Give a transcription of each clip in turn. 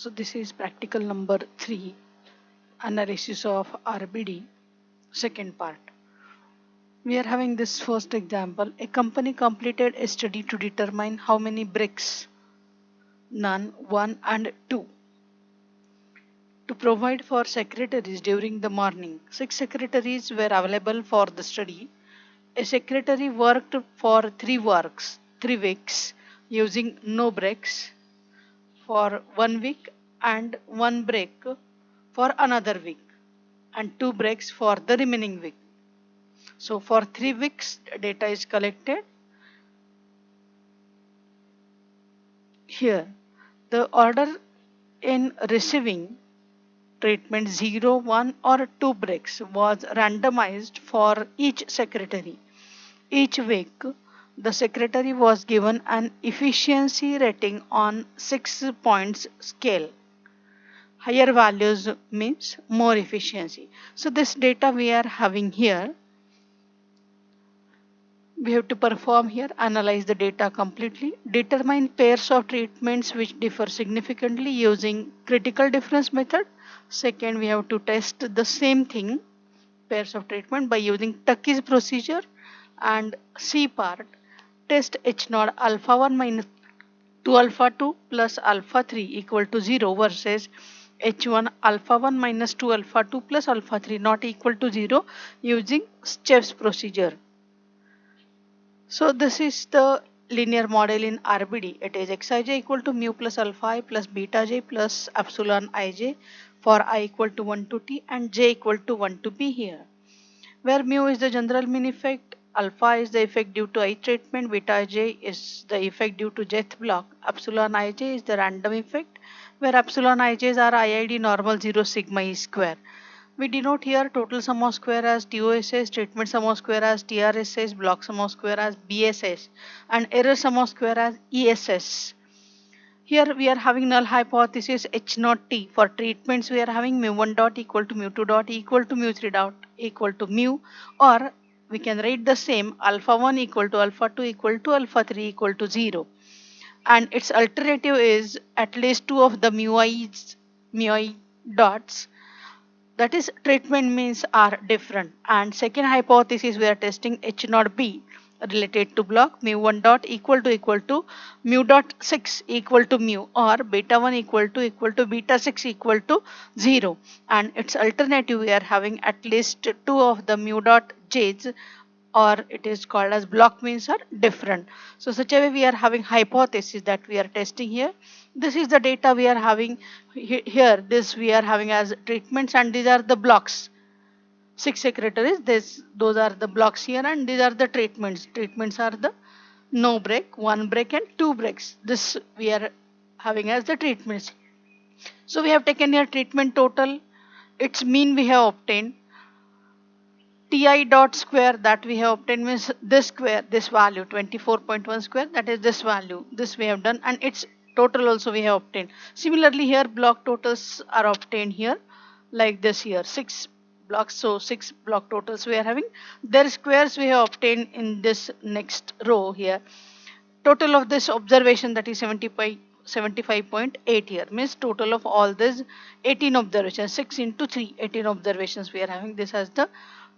So this is practical number 3, analysis of RBD, second part. We are having this first example. A company completed a study to determine how many bricks, none, 1 and 2, to provide for secretaries during the morning. 6 secretaries were available for the study. A secretary worked for 3 weeks using no breaks for 1 week and 1 break for another week and 2 breaks for the remaining week. So for 3 weeks data is collected. Here the order in receiving treatment 0, 1 or 2 breaks was randomized for each secretary. Each week the secretary was given an efficiency rating on 6 points scale. Higher values means more efficiency. So this data we are having here, we have to perform here, analyze the data completely, determine pairs of treatments which differ significantly using critical difference method. Second, we have to test the same thing, pairs of treatment, by using Tuckey's procedure. And C part, test H naught alpha 1 minus 2 alpha 2 plus alpha 3 equal to 0 versus H1 alpha 1 minus 2 alpha 2 plus alpha 3 not equal to 0 using Cheff's procedure. So this is the linear model in RBD. It is xij equal to mu plus alpha I plus beta j plus epsilon ij for I equal to 1 to t and j equal to 1 to p here, where mu is the general mean effect, alpha is the effect due to I treatment, beta j is the effect due to jth block, epsilon ij is the random effect, where epsilon ij's are IID normal 0 sigma e square. We denote here total sum of square as TOSS, treatment sum of square as TRSS, block sum of square as BSS, and error sum of square as ESS. Here we are having null hypothesis H naught T. For treatments we are having mu1 dot equal to mu2 dot equal to mu3 dot equal to mu, or we can write the same alpha 1 equal to alpha 2 equal to alpha 3 equal to 0. And its alternative is at least 2 of the mu I dots, that is treatment means are different. And second hypothesis, we are testing H naught B related to block mu1 dot equal to mu dot 6 equal to mu, or beta 1 equal to beta 6 equal to 0. And its alternative, we are having at least 2 of the mu dot j's, or it is called as block means are different. So such a way we are having hypothesis that we are testing here. This is the data we are having here. This we are having as treatments, and these are the blocks. 6 secretaries, those are the blocks here, and these are the treatments. Treatments are the no break, 1 break and 2 breaks. This we are having as the treatments. So we have taken here treatment total, its mean we have obtained. Ti dot square that we have obtained means this square, this value 24.1 square, that is this value, this we have done, and its total also we have obtained. Similarly here block totals are obtained here like this here, 6 blocks, so 6 block totals we are having. Their squares we have obtained in this next row here. Total of this observation, that is 75.8 here, means total of all this 18 observations, 6 into 3, 18 observations we are having. This has the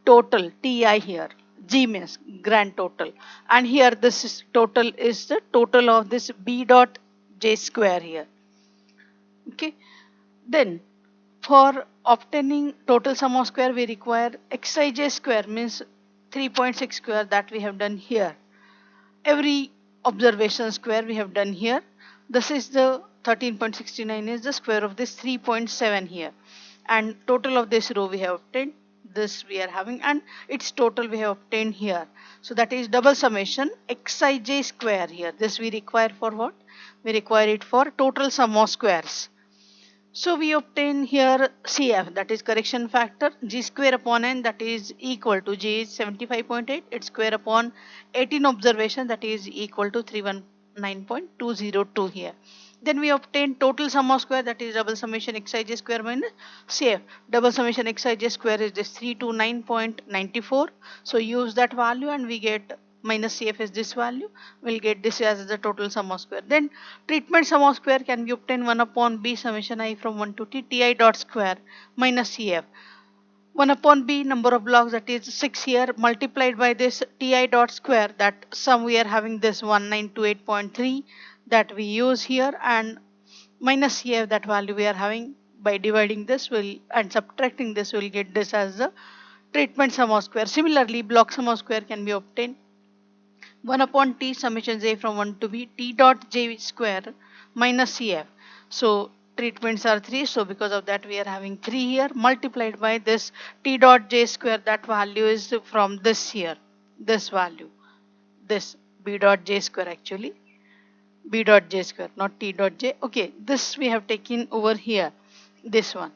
total TI here. G means grand total, and here this is total is the total of this B dot J square here. Okay, then for obtaining total sum of square we require Xij square, means 3.6 square that we have done here. Every observation square we have done here. This is the 13.69 is the square of this 3.7 here, and total of this row we have obtained. This we are having, and its total we have obtained here. So that is double summation Xij square here. This we require for what? We require it for total sum of squares. So we obtain here CF, that is correction factor, G square upon N, that is equal to G is 75.8, its square upon 18 observation, that is equal to 319.202 here. Then we obtain total sum of square, that is double summation Xij square minus CF. Double summation Xij square is this 329.94. So use that value and we get minus CF is this value, we'll get this as the total sum of square. Then treatment sum of square can be obtained 1 upon B summation I from 1 to T Ti dot square minus CF. 1 upon B number of blocks, that is 6 here, multiplied by this Ti dot square, that sum we are having this 1928.3 that we use here, and minus CF, that value we are having. By dividing this will and subtracting this, will get this as the treatment sum of square. Similarly, block sum of square can be obtained 1 upon T summation j from 1 to B T dot j square minus CF. So treatments are 3, so because of that we are having 3 here, multiplied by this T dot j square, that value is from this here, this value, this B dot j square, actually B dot j square, not T dot j. Okay, this we have taken over here, this one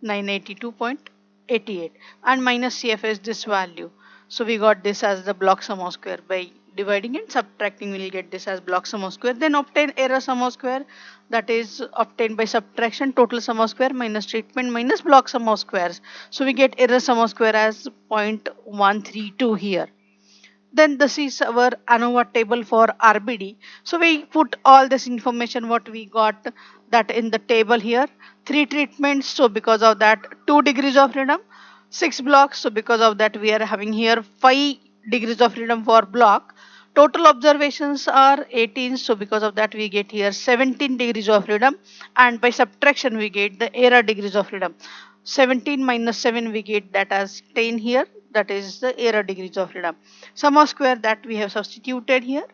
982.88, and minus CF is this value. So we got this as the block sum of square. By dividing and subtracting, we will get this as block sum of square. Then obtain error sum of square, that is obtained by subtraction total sum of square minus treatment minus block sum of squares. So we get error sum of square as 0.132 here. Then this is our ANOVA table for RBD. So we put all this information what we got, that in the table here. 3 treatments, so because of that 2 degrees of freedom. 6 blocks, so because of that we are having here 5 degrees of freedom for block. Total observations are 18, so because of that we get here 17 degrees of freedom, and by subtraction we get the error degrees of freedom. 17 minus 7, we get that as 10 here, that is the error degrees of freedom. Sum of square, that we have substituted here.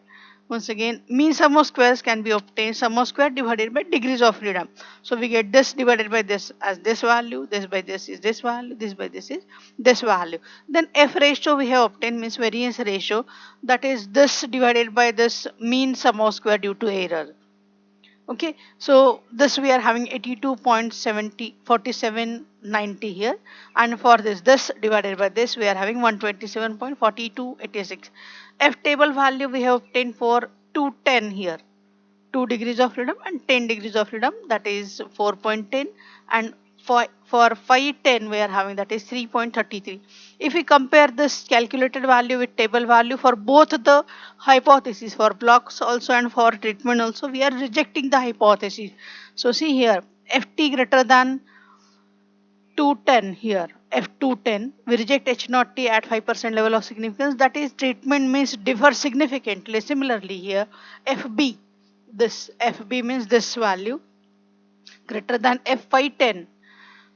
Once again, mean sum of squares can be obtained, sum of square divided by degrees of freedom. So we get this divided by this as this value, this by this is this value, this by this is this value. Then F ratio we have obtained, means variance ratio, that is this divided by this mean sum of square due to error. Okay, so this we are having 82.4790 here, and for this divided by this we are having 127.4286. F table value we have obtained for 210 here, 2 degrees of freedom and 10 degrees of freedom, that is 4.10, and for 510 we are having, that is 3.33. If we compare this calculated value with table value for both the hypotheses, for blocks also and for treatment also, we are rejecting the hypothesis. So see here, Ft greater than 210 here, F210, we reject H0T at 5% level of significance, that is treatment means differ significantly. Similarly here, FB, this FB means this value greater than F510,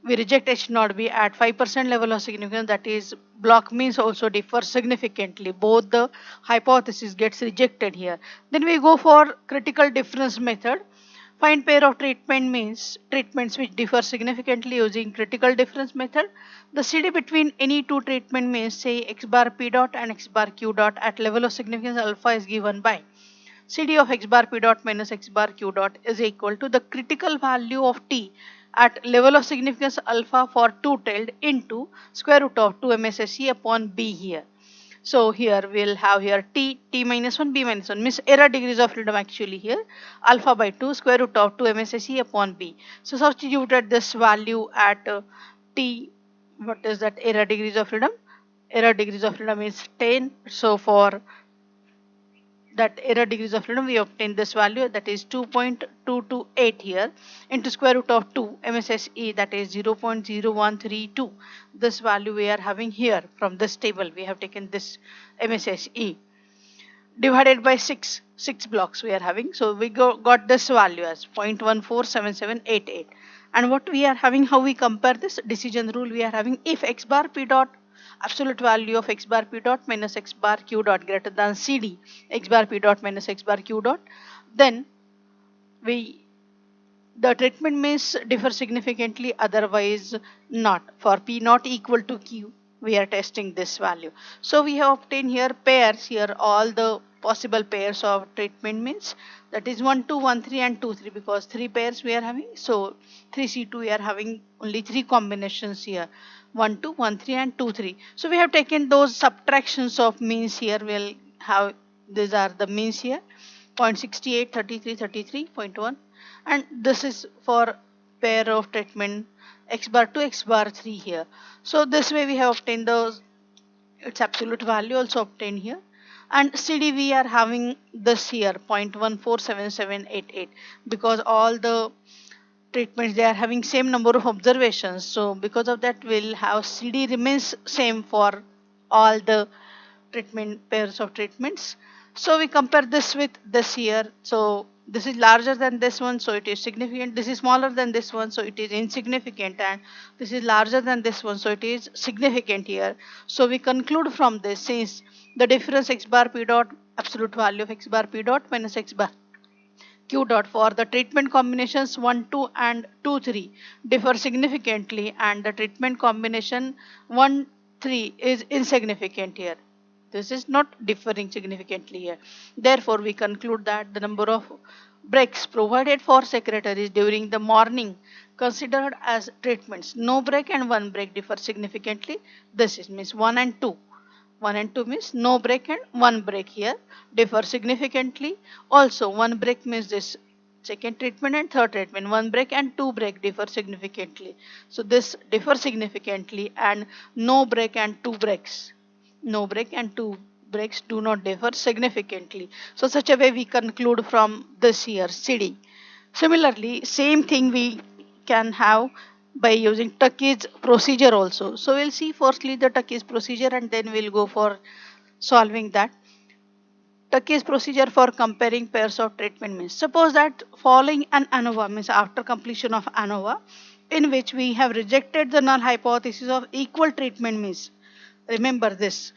we reject H0B at 5% level of significance, that is block means also differ significantly. Both the hypothesis gets rejected here. Then we go for critical difference method. Find pair of treatment means treatments which differ significantly using critical difference method. The CD between any two treatment means, say x bar p dot and x bar q dot at level of significance alpha is given by CD of x bar p dot minus x bar q dot is equal to the critical value of t at level of significance alpha for two-tailed into square root of 2 MSSE upon b here. So here we'll have here t minus 1, b minus 1, means error degrees of freedom actually here, alpha by 2 square root of 2 MSSE upon b. So substituted this value at t, what is that error degrees of freedom? Error degrees of freedom is 10. So for that error degrees of freedom we obtain this value, that is 2.228 here, into square root of 2 MSSE, that is 0.0132. This value we are having here from this table, we have taken this MSSE divided by 6 blocks we are having, so we got this value as 0.147788. And what we are having, how we compare this decision rule, we are having if x bar p dot absolute value of x bar p dot minus x bar q dot greater than CD x bar p dot minus x bar q dot, then the treatment means differ significantly, otherwise not. For p not equal to q, we are testing this value. So we have obtained here pairs, here all the possible pairs of treatment means, that is 1 2 1 3 and 2 3, because 3 pairs we are having. So 3 C2 we are having only 3 combinations here, 1 2 1 3 and 2 3. So we have taken those subtractions of means here. We'll have, these are the means here, 0.68 33 33.1, and this is for pair of treatment x bar 2 x bar 3 here. So this way we have obtained the its absolute value also obtained here. And CD we are having this here 0.147788 because all the treatments they are having same number of observations, so because of that we'll have CD remains same for all the treatment pairs of treatments. So we compare this with this here. So this is larger than this one, so it is significant. This is smaller than this one, so it is insignificant. And this is larger than this one, so it is significant here. So we conclude from this, since the difference x bar p dot, absolute value of x bar p dot minus x bar q dot for the treatment combinations 1 2 and 2 3 differ significantly, and the treatment combination 1 3 is insignificant here. This is not differing significantly here. Therefore, we conclude that the number of breaks provided for secretaries during the morning considered as treatments. No break and one break differ significantly. This is means 1 and 2. 1 and 2 means no break and one break here differ significantly. Also, one break means this second treatment and third treatment. One break and two break differ significantly. So this differ significantly, and no break and two breaks. No break and two breaks do not differ significantly. So such a way we conclude from this here CD. Similarly, same thing we can have by using Tuckey's procedure also. So we'll see firstly the Tuckey's procedure and then we'll go for solving that. Tuckey's procedure for comparing pairs of treatment means, suppose that following an ANOVA means after completion of ANOVA in which we have rejected the null hypothesis of equal treatment means, remember this,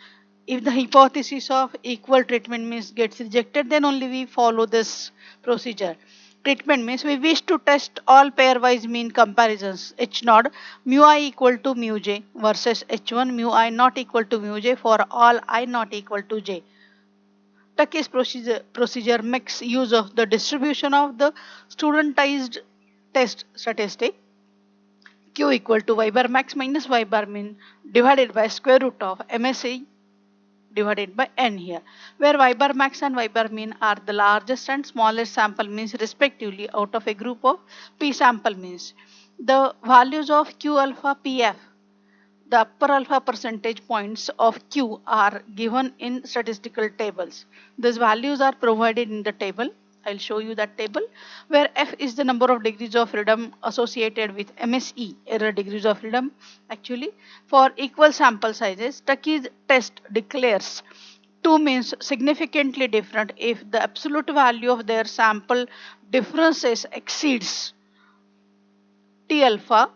if the hypothesis of equal treatment means gets rejected, then only we follow this procedure. Treatment means we wish to test all pairwise mean comparisons h naught mu I equal to mu j versus h1 mu I not equal to mu j for all I not equal to j. Tuckey's procedure makes use of the distribution of the studentized test statistic q equal to y bar max minus y bar min divided by square root of MSA divided by n here, where y bar max and y bar mean are the largest and smallest sample means respectively out of a group of p sample means. The values of q alpha pf, the upper alpha percentage points of q are given in statistical tables. These values are provided in the table. I'll show you that table, where f is the number of degrees of freedom associated with MSE, error degrees of freedom actually, for equal sample sizes. Tuckey's test declares 2 means significantly different if the absolute value of their sample differences exceeds T alpha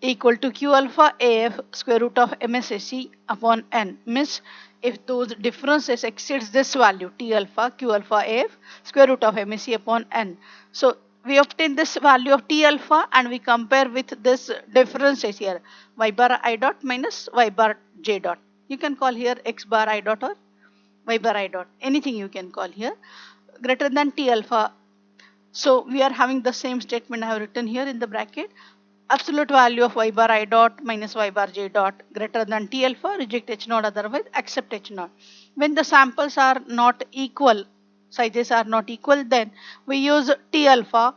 equal to Q alpha AF square root of MSSE upon N. Means if those differences exceeds this value T alpha Q alpha AF square root of MSE upon N. So we obtain this value of T alpha and we compare with this differences here, y bar I dot minus y bar j dot. You can call here x bar I dot or y bar I dot, anything you can call here, greater than T alpha. So we are having the same statement I have written here in the bracket. Absolute value of y bar I dot minus y bar j dot greater than T alpha, reject H naught, otherwise accept H naught. When the samples are not equal, sizes are not equal, then we use T alpha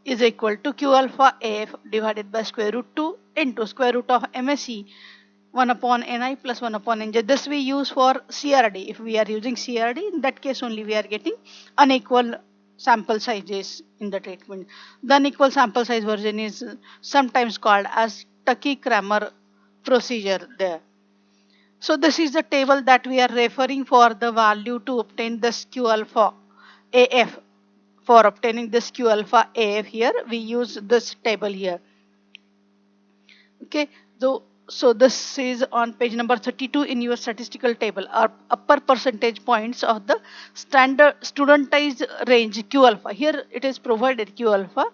is equal to Q alpha AF divided by square root 2 into square root of MSE 1 upon Ni plus 1 upon Nj. This we use for CRD. If we are using CRD, in that case only we are getting unequal sample sizes in the treatment. The unequal sample size version is sometimes called as Tuckey-Kramer procedure there. So this is the table that we are referring for the value to obtain this Q alpha AF. For obtaining this Q alpha AF here, we use this table here. Okay, so this is on page number 32 in your statistical table. Our upper percentage points of the standard studentized range Q alpha. Here it is provided Q alpha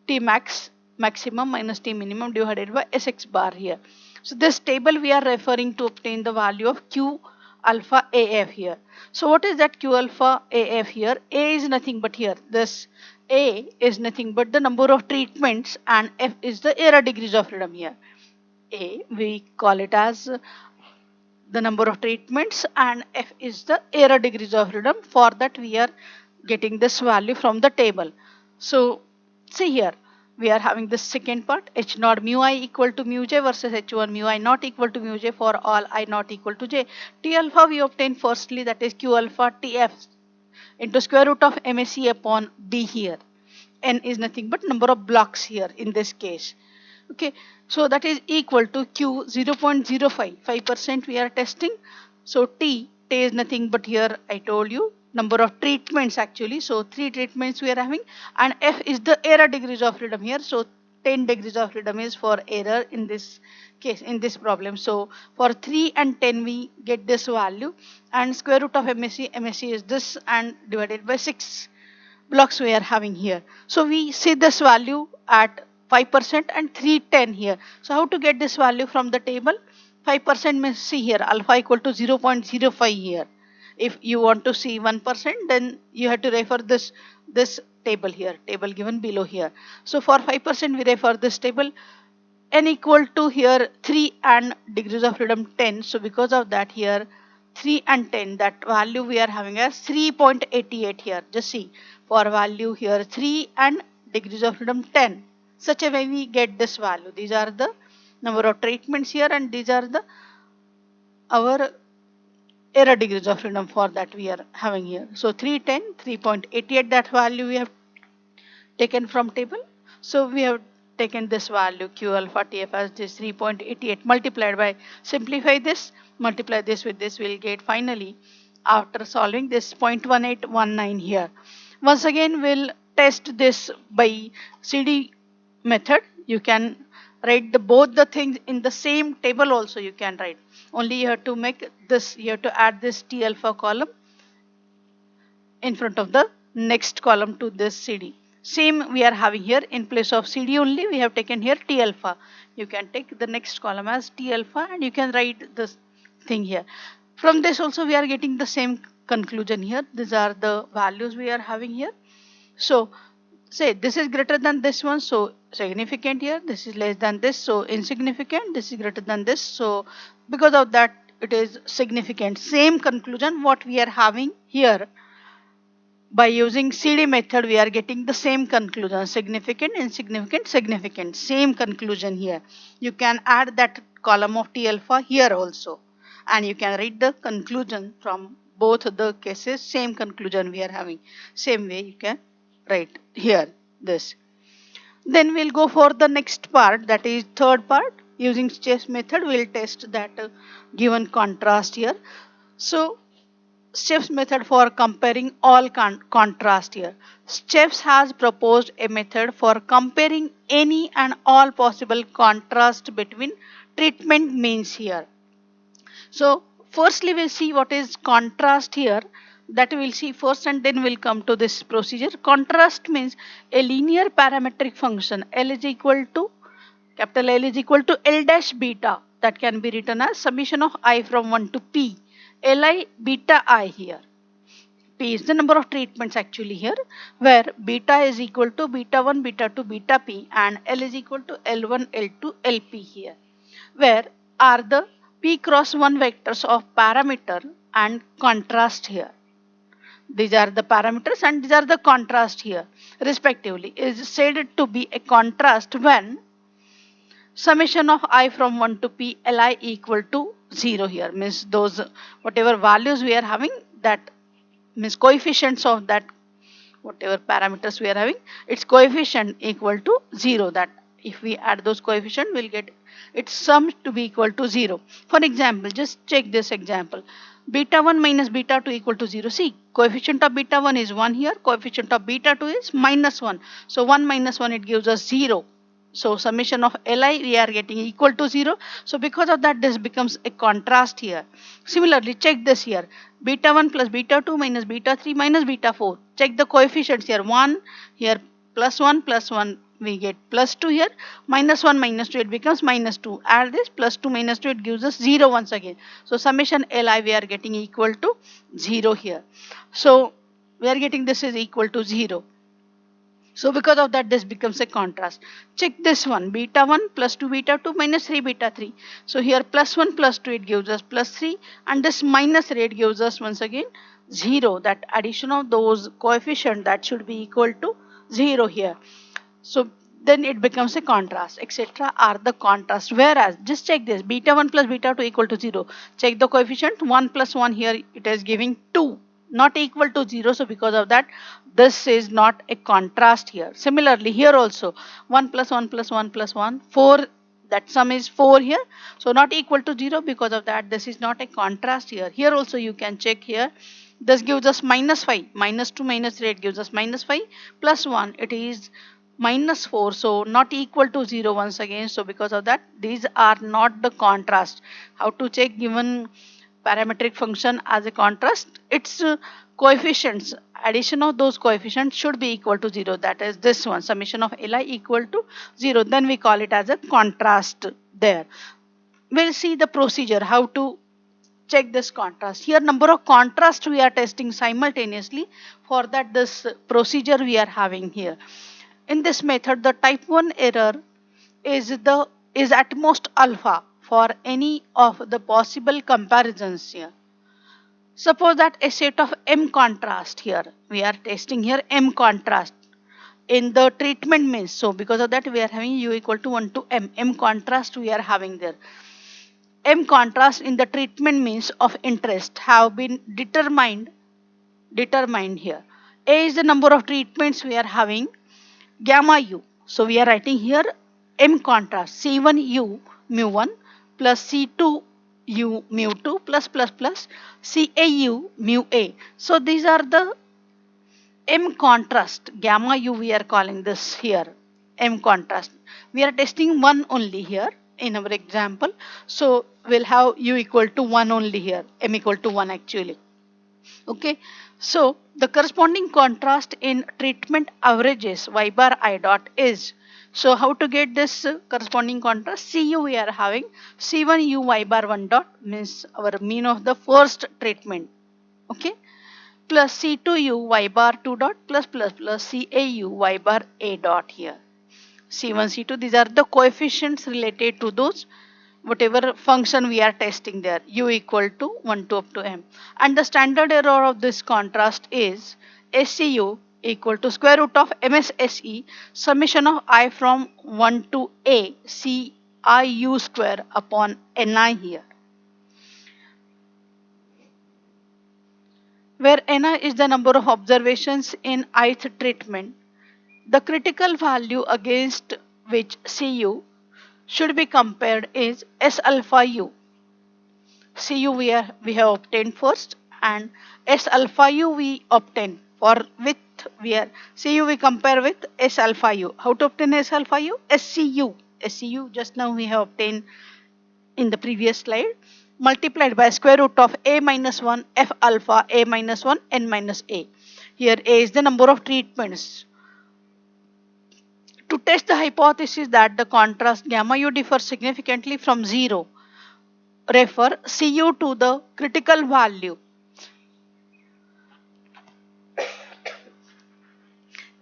T max maximum minus T minimum divided by Sx bar here. So this table we are referring to obtain the value of Q alpha AF here. So what is that Q alpha AF here? A is nothing but here. This A is nothing but the number of treatments and F is the error degrees of freedom here. A we call it as the number of treatments and F is the error degrees of freedom. For that we are getting this value from the table. So see here, we are having the second part, h naught mu I equal to mu j versus h1 mu I not equal to mu j for all I not equal to j. T alpha we obtain firstly, that is q alpha tf into square root of MSE upon B here. N is nothing but number of blocks here in this case. Okay, so that is equal to Q 0.05, 5% we are testing. So T is nothing but here I told you number of treatments actually. So 3 treatments we are having, and F is the error degrees of freedom here. So 10 degrees of freedom is for error in this case, in this problem. So for 3 and 10 we get this value, and square root of MSE is this, and divided by 6 blocks we are having here. So we see this value at 5% and 310 here. So how to get this value from the table? 5% means, see here, alpha equal to 0.05 here. If you want to see 1%, then you have to refer this table here, table given below here. So for 5% we refer this table. N equal to here 3 and degrees of freedom 10. So because of that here 3 and 10, that value we are having as 3.88 here. Just see, for value here 3 and degrees of freedom 10. Such a way we get this value. These are the number of treatments here, and these are the our error degrees of freedom for that we are having here. So 310, 3.88, that value we have taken from table. So we have taken this value Q alpha TF as this 3.88 multiplied by, simplify this, multiply this with this, we'll get finally after solving this 0.1819 here. Once again we'll test this by CD method. You can write both the things in the same table also you can write. Only you have to make this, you have to add this T alpha column in front of the next column to this CD. Same we are having here, in place of CD only we have taken here T alpha. You can take the next column as T alpha and you can write this thing here. From this also we are getting the same conclusion here. These are the values we are having here. So say this is greater than this one, so significant here. This is less than this, so insignificant. This is greater than this, so because of that it is significant. Same conclusion what we are having here. By using CD method we are getting the same conclusion, significant, insignificant, significant, same conclusion here. You can add that column of T alpha here also, and you can read the conclusion from both the cases. Same conclusion we are having, same way you can write here this. Then we'll go for the next part, that is third part. Using Chess method we'll test that given contrast here. So Steps method for comparing all contrast here. Steps has proposed a method for comparing any and all possible contrast between treatment means here. So firstly we'll see what is contrast here. That we'll see first, and then we'll come to this procedure. Contrast means a linear parametric function. L is equal to, capital L is equal to L dash beta. That can be written as summation of I from 1 to P. Li beta I here. P is the number of treatments actually here, where beta is equal to beta 1, beta 2, beta P, and L is equal to L1, L2, LP here, where are the P cross 1 vectors of parameter and contrast here. These are the parameters and these are the contrast here respectively. Is said to be a contrast when summation of I from 1 to P Li equal to 0 here, means those whatever values we are having, that means coefficients of that whatever parameters we are having, its coefficient equal to 0. That if we add those coefficients we'll get its sum to be equal to 0. For example, just check this example, beta 1 minus beta 2 equal to 0. See, coefficient of beta 1 is 1 here, coefficient of beta 2 is minus 1. So 1 minus 1, it gives us 0. So summation of Li we are getting equal to 0. So because of that this becomes a contrast here. Similarly, check this here, beta 1 plus beta 2 minus beta 3 minus beta 4. Check the coefficients here, 1 here, plus 1 we get plus 2 here, minus 1 minus 2 it becomes minus 2. Add this plus 2 minus 2, it gives us 0 once again. So summation Li we are getting equal to 0 here. So we are getting this is equal to 0. So because of that this becomes a contrast. Check this one, beta 1 plus 2 beta 2 minus 3 beta 3. So here plus 1 plus 2 it gives us plus 3, and this minus rate gives us once again 0. That addition of those coefficient that should be equal to 0 here. So then it becomes a contrast, etc. are the contrast. Whereas just check this, beta 1 plus beta 2 equal to 0. Check the coefficient, 1 plus 1 here it is giving 2, not equal to 0. So because of that this is not a contrast here. Similarly here also 1 plus 1 plus 1 plus 1 4, that sum is 4 here, so not equal to 0. Because of that this is not a contrast here. Here also you can check here, this gives us minus 5, minus 2 minus 3 it gives us minus 5, plus 1 it is minus 4, so not equal to 0 once again. So because of that these are not the contrast. How to check given parametric function as a contrast? Its coefficients, addition of those coefficients should be equal to 0, that is this one, summation of li equal to 0, then we call it as a contrast there. We'll see the procedure how to check this contrast. Here number of contrast we are testing simultaneously. For that this procedure we are having here. In this method the type 1 error is at most alpha for any of the possible comparisons here. Suppose that a set of m contrast, here we are testing here m contrast in the treatment means. So because of that we are having u equal to 1 to m contrast we are having there. M contrast in the treatment means of interest have been determined here. A is the number of treatments we are having, gamma u. So we are writing here M contrast C1 u mu 1 plus C2 u mu 2 plus CA u mu A. So these are the M contrast, gamma u we are calling this here M contrast. We are testing one only here in our example. So we'll have u equal to 1 only here, M equal to 1 actually. Okay, so the corresponding contrast in treatment averages y bar I dot is, so how to get this corresponding contrast? Cu we are having C1 u y bar 1 dot means our mean of the first treatment, okay, plus C2 u y bar 2 dot plus Ca u y bar A dot here. C1 C2, these are the coefficients related to those whatever function we are testing there, u equal to 1 to up to m, and the standard error of this contrast is SCU equal to square root of MSSE summation of I from 1 to A C I u square upon Ni here, where Ni is the number of observations in ith treatment. The critical value against which Cu should be compared is S alpha u. Cu we have obtained first, and S alpha u we obtain for with we are Cu we compare with S alpha u. How to obtain S alpha u? SCU just now we have obtained in the previous slide, multiplied by square root of A minus 1 F alpha A minus 1 N minus A. Here A is the number of treatments. To test the hypothesis that the contrast gamma u differs significantly from 0, refer Cu to the critical value.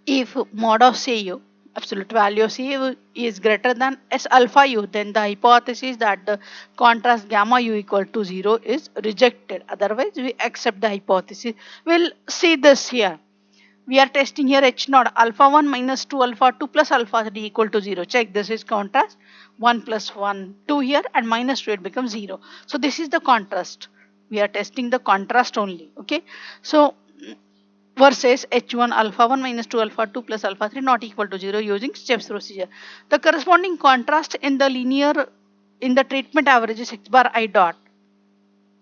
If mod of Cu, absolute value of Cu is greater than S alpha u, then the hypothesis that the contrast gamma u equal to 0 is rejected. Otherwise we accept the hypothesis. We'll see this here. We are testing here H naught alpha 1 minus 2 alpha 2 plus alpha 3 equal to 0. Check, this is contrast, 1 plus 1 2 here and minus 2 it becomes 0. So this is the contrast. We are testing the contrast only. Okay. So versus H1 alpha 1 minus 2 alpha 2 plus alpha 3 not equal to 0 using steps procedure. The corresponding contrast in the treatment average is x bar I dot.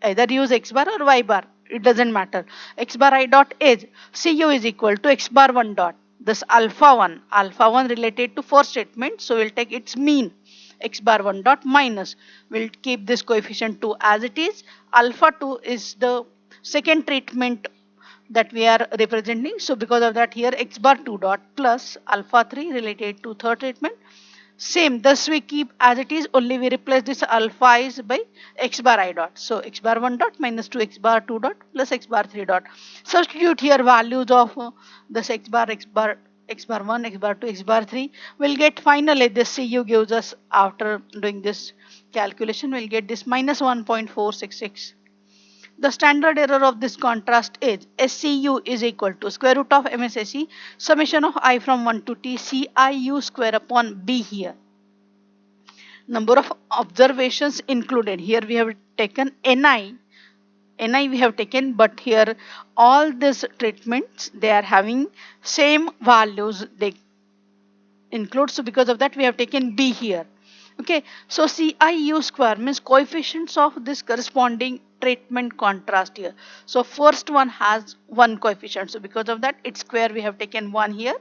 Either use x bar or y bar, it doesn't matter. X bar I dot is Cu is equal to x bar 1 dot. This alpha 1 related to first statement, so we'll take its mean x bar 1 dot minus, we'll keep this coefficient 2 as it is. Alpha 2 is the second treatment that we are representing, so because of that here x bar 2 dot plus alpha 3 related to third treatment. Same, thus we keep as it is, only we replace this alpha is by x bar I dot. So x bar 1 dot minus 2 x bar 2 dot plus x bar 3 dot. Substitute here values of this x bar 1, x bar 2, x bar 3. We'll get finally this Cu gives us, after doing this calculation, we'll get this minus 1.466. The standard error of this contrast is SCU is equal to square root of MSSE summation of I from 1 to T CIU square upon B here. Number of observations included. Here we have taken NI we have taken, but here all these treatments they are having same values they include. So because of that we have taken B here. Okay, so CIU square means coefficients of this corresponding treatment contrast here. So first one has one coefficient. So because of that its square we have taken 1 here,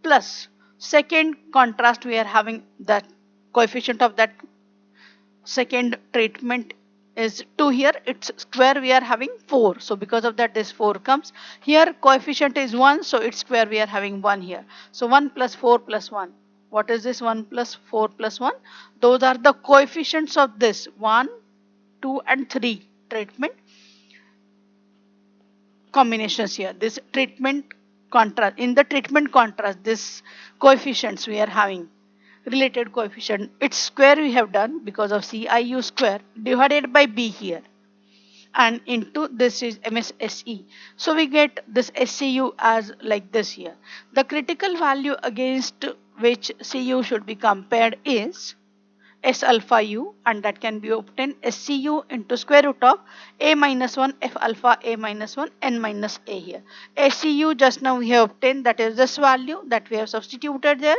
plus second contrast we are having that coefficient of that second treatment is 2 here, its square we are having 4. So because of that this 4 comes here, coefficient is 1, so its square we are having 1 here. So 1 plus 4 plus 1, what is this? 1 plus 4 plus 1, those are the coefficients of this 1, 2 and 3 treatment combinations here. This treatment contrast, in the treatment contrast this coefficients we are having related coefficient, its square we have done because of CIU square divided by B here, and into this is MSSE. So we get this SCU as like this here. The critical value against which CU should be compared is S alpha U, and that can be obtained SCU into square root of A minus 1 F alpha A minus 1 N minus A here. SCU just now we have obtained, that is this value that we have substituted there,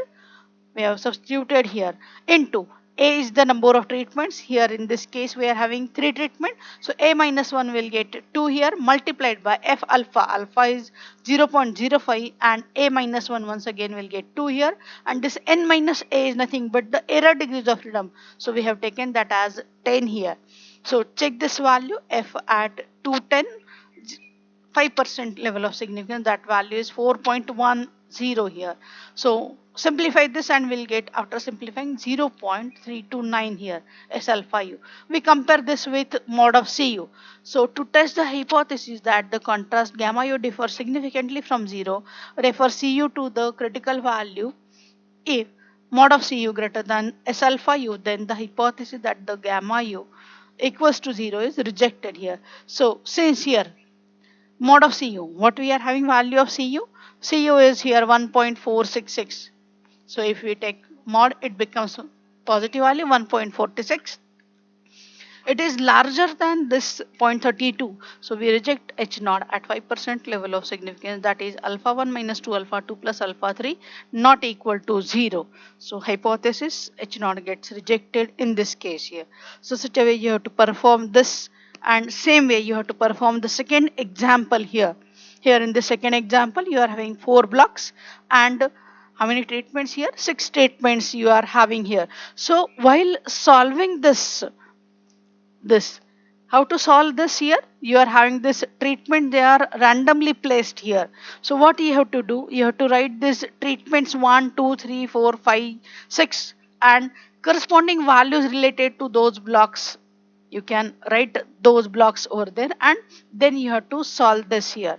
we have substituted here into A is the number of treatments. Here in this case we are having 3 treatment. So A minus 1 will get 2 here multiplied by F alpha. Alpha is 0.05 and A minus 1 once again will get 2 here. And this N minus A is nothing but the error degrees of freedom. So we have taken that as 10 here. So check this value F at 210. 5% level of significance, that value is 4.10 here. So simplify this and we'll get, after simplifying, 0.329 here S alpha U. We compare this with mod of Cu. So to test the hypothesis that the contrast gamma U differs significantly from 0, refer Cu to the critical value. If mod of Cu greater than S alpha U, then the hypothesis that the gamma U equals to 0 is rejected here. So since here mod of Cu, what we are having value of Cu? Cu is here 1.466. So if we take mod, it becomes positive value 1.46. It is larger than this 0.32. So we reject H naught at 5% level of significance, that is alpha 1 minus 2 alpha 2 plus alpha 3 not equal to 0. So hypothesis H naught gets rejected in this case here. So such a way you have to perform this, and same way you have to perform the second example here. Here in the second example you are having 4 blocks and how many treatments here? 6 treatments you are having here. So while solving this, how to solve this here? You are having this treatment, they are randomly placed here. So what you have to do? You have to write this treatments 1, 2, 3, 4, 5, 6 and corresponding values related to those blocks. You can write those blocks over there and then you have to solve this here.